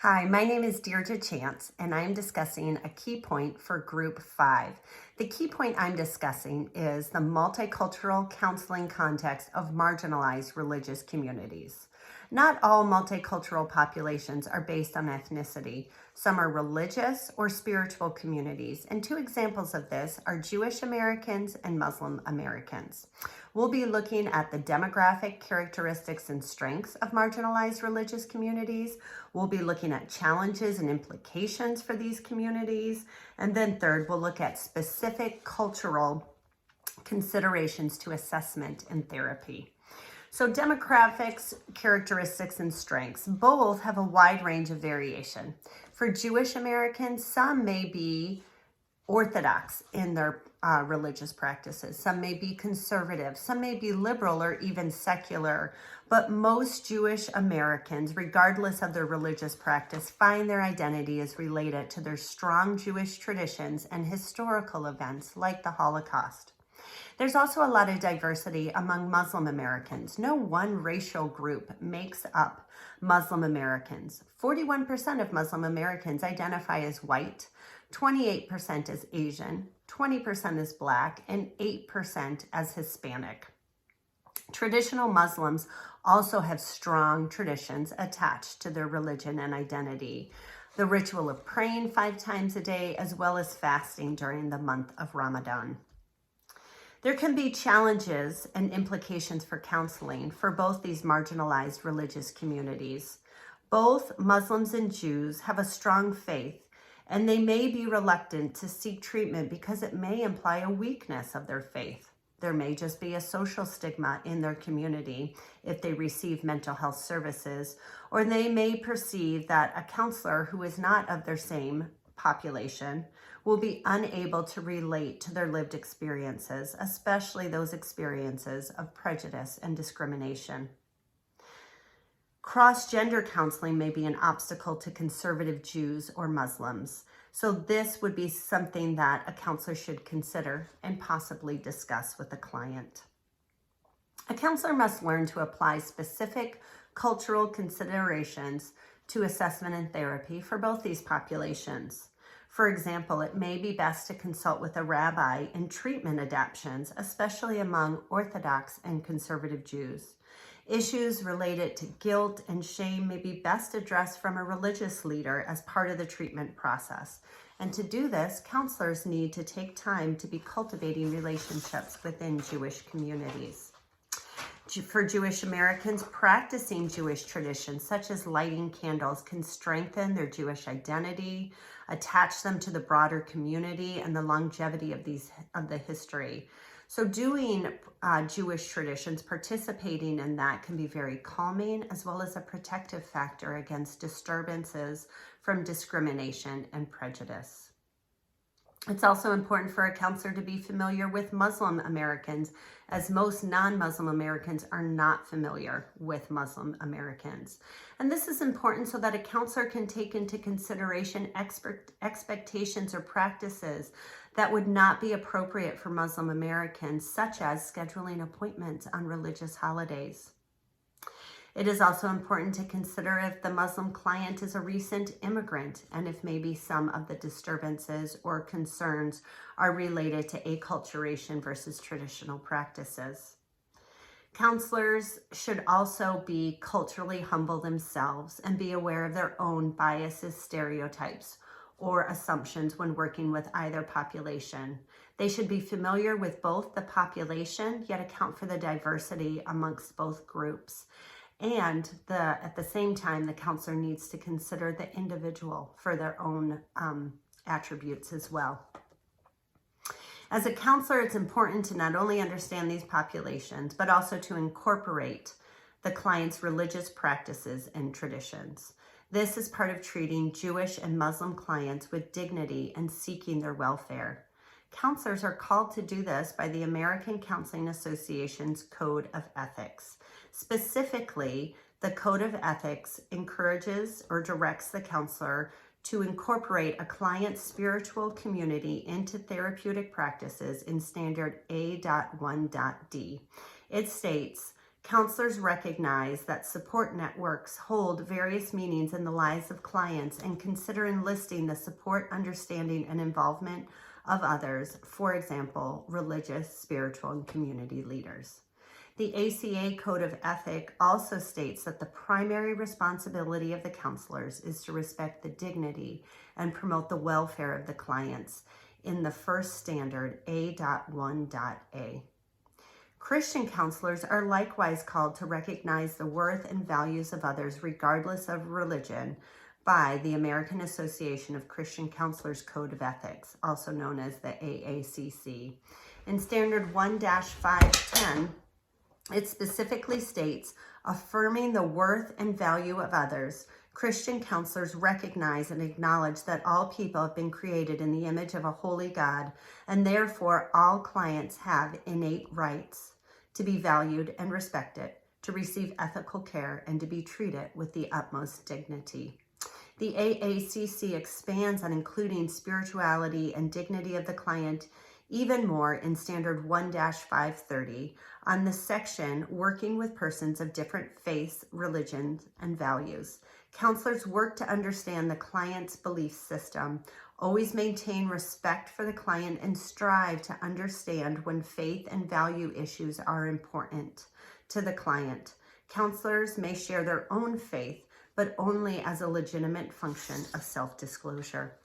Hi, my name is Deirdre Chance, and I'm discussing a key point for Group 5. The key point I'm discussing is the multicultural counseling context of marginalized religious communities. Not all multicultural populations are based on ethnicity. Some are religious or spiritual communities, and two examples of this are Jewish Americans and Muslim Americans. We'll be looking at the demographic characteristics and strengths of marginalized religious communities. We'll be looking at challenges and implications for these communities. And then third, we'll look at specific cultural considerations to assessment and therapy. So demographics, characteristics, and strengths both have a wide range of variation. For Jewish Americans, some may be orthodox in their religious practices. Some may be conservative, some may be liberal or even secular, but most Jewish Americans, regardless of their religious practice, find their identity is related to their strong Jewish traditions and historical events like the Holocaust. There's also a lot of diversity among Muslim Americans. No one racial group makes up Muslim Americans. 41% of Muslim Americans identify as white, 28% as Asian, 20% as Black, and 8% as Hispanic. Traditional Muslims also have strong traditions attached to their religion and identity. The ritual of praying 5 times a day, as well as fasting during the month of Ramadan. There can be challenges and implications for counseling for both these marginalized religious communities. Both Muslims and Jews have a strong faith, and they may be reluctant to seek treatment because it may imply a weakness of their faith. There may just be a social stigma in their community if they receive mental health services, or they may perceive that a counselor who is not of their same population will be unable to relate to their lived experiences, especially those experiences of prejudice and discrimination. Cross-gender counseling may be an obstacle to conservative Jews or Muslims. So this would be something that a counselor should consider and possibly discuss with a client. A counselor must learn to apply specific cultural considerations to assessment and therapy for both these populations. For example, it may be best to consult with a rabbi in treatment adaptations, especially among Orthodox and conservative Jews. Issues related to guilt and shame may be best addressed from a religious leader as part of the treatment process. And to do this, counselors need to take time to be cultivating relationships within Jewish communities. For Jewish Americans, practicing Jewish traditions such as lighting candles can strengthen their Jewish identity, attach them to the broader community and the longevity of the history. So doing Jewish traditions, participating in that can be very calming, as well as a protective factor against disturbances from discrimination and prejudice. It's also important for a counselor to be familiar with Muslim Americans, as most non-Muslim Americans are not familiar with Muslim Americans. And this is important so that a counselor can take into consideration expectations or practices that would not be appropriate for Muslim Americans, such as scheduling appointments on religious holidays. It is also important to consider if the Muslim client is a recent immigrant and if maybe some of the disturbances or concerns are related to acculturation versus traditional practices. Counselors should also be culturally humble themselves and be aware of their own biases, stereotypes, or assumptions when working with either population. They should be familiar with both the population, yet account for the diversity amongst both groups. And at the same time, the counselor needs to consider the individual for their own attributes as well. As a counselor, it's important to not only understand these populations, but also to incorporate the client's religious practices and traditions. This is part of treating Jewish and Muslim clients with dignity and seeking their welfare. Counselors are called to do this by the American Counseling Association's Code of Ethics. Specifically, the Code of Ethics encourages or directs the counselor to incorporate a client's spiritual community into therapeutic practices in standard A.1.D. It states, Counselors recognize that support networks hold various meanings in the lives of clients and consider enlisting the support, understanding, and involvement of others, for example, religious, spiritual, and community leaders. The ACA Code of Ethic also states that the primary responsibility of the counselors is to respect the dignity and promote the welfare of the clients in the first standard A.1.A. Christian counselors are likewise called to recognize the worth and values of others regardless of religion by the American Association of Christian Counselors Code of Ethics, also known as the AACC. In Standard 1-510, it specifically states, affirming the worth and value of others, Christian counselors recognize and acknowledge that all people have been created in the image of a holy God, and therefore all clients have innate rights to be valued and respected, to receive ethical care, and to be treated with the utmost dignity. The AACC expands on including spirituality and dignity of the client even more in Standard 1-530 on the section working with persons of different faiths, religions, and values. Counselors work to understand the client's belief system, always maintain respect for the client, and strive to understand when faith and value issues are important to the client. Counselors may share their own faith, but only as a legitimate function of self-disclosure.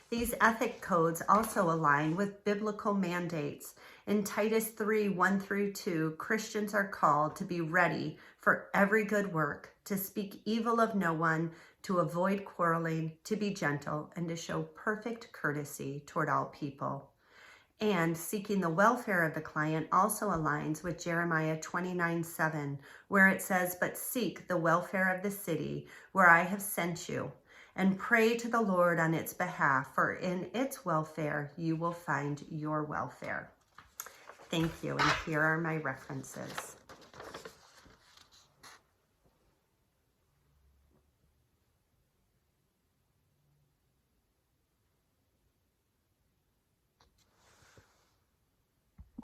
These ethic codes also align with biblical mandates. In Titus 3:1-2, Christians are called to be ready for every good work, to speak evil of no one, to avoid quarreling, to be gentle, and to show perfect courtesy toward all people. And seeking the welfare of the client also aligns with Jeremiah 29:7, where it says, "But seek the welfare of the city where I have sent you, and pray to the Lord on its behalf, for in its welfare you will find your welfare." Thank you, and here are my references.